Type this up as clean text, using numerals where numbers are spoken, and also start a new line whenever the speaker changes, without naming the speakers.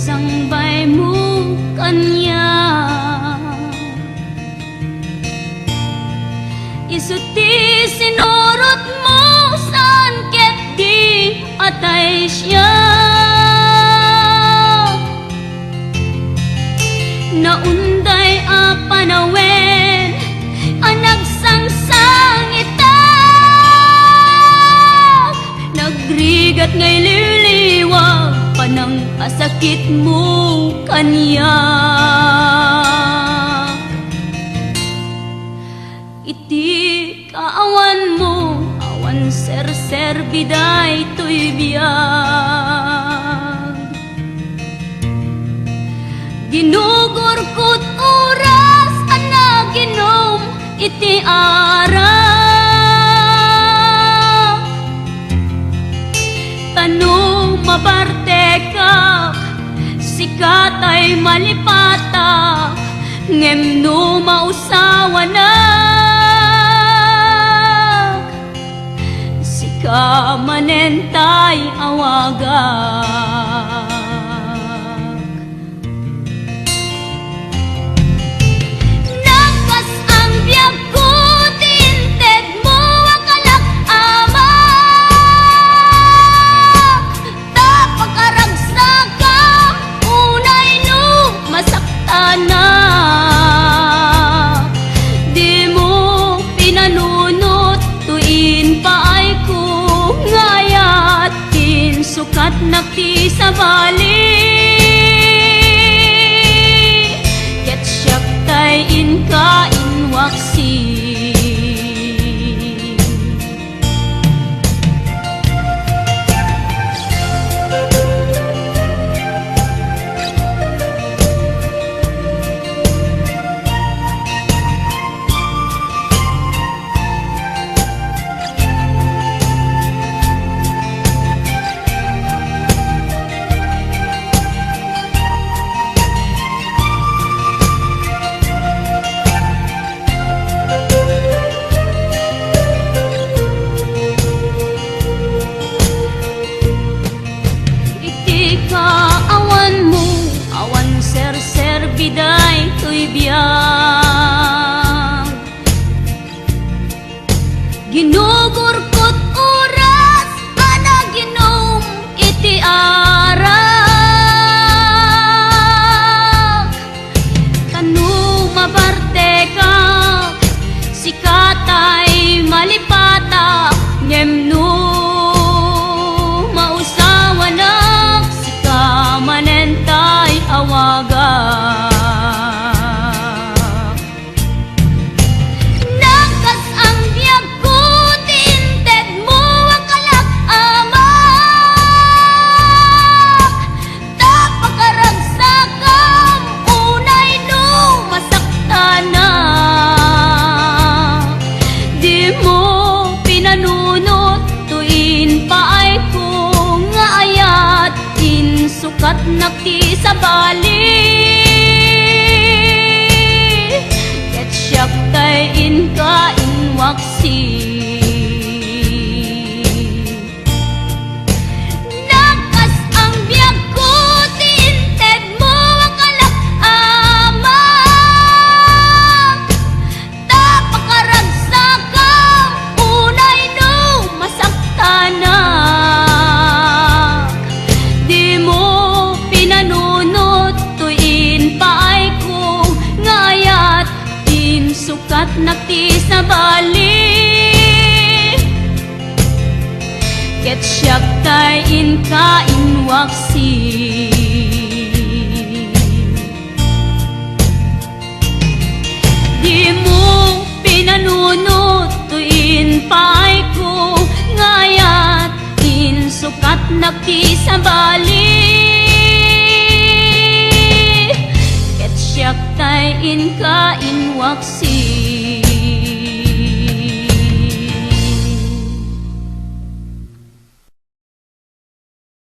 sangbay mo kanya. Isuti sinurot mo saan ket di atay siya. Naunday a panawen ang nagsangsang itak, nagrigat ngay liliwag panang asakit mo kanya. Iti kaawan mo awan ser biday to'y biyag, ginugurkot oras ana ginom iti ara. Tanong mabarte ka sikat ay malipata, ngem no mausawa na sika manentay awagak. Sukat nakti sa bali, ket siyak tay inka inwaksi. Biday to'y biyag, ginugurkot oras ana ginom iti ara. Kanu mabarte ka sikatay malipata, ngem no mausawa na sika manentay awaga. Sukat nakti sa bali, ket siyak tay inka inwaksi. Nagkas ang biyag ko tinted mo ang kalak-ama, tapakaragsagang unay no masaktana. Sukat nakti sa bali, ket siyak tay inka inwaksi. Di mo pinanunot tuin pay ko ngayat in sukat nakti sa bali, ket siyak tay inka inwaksi.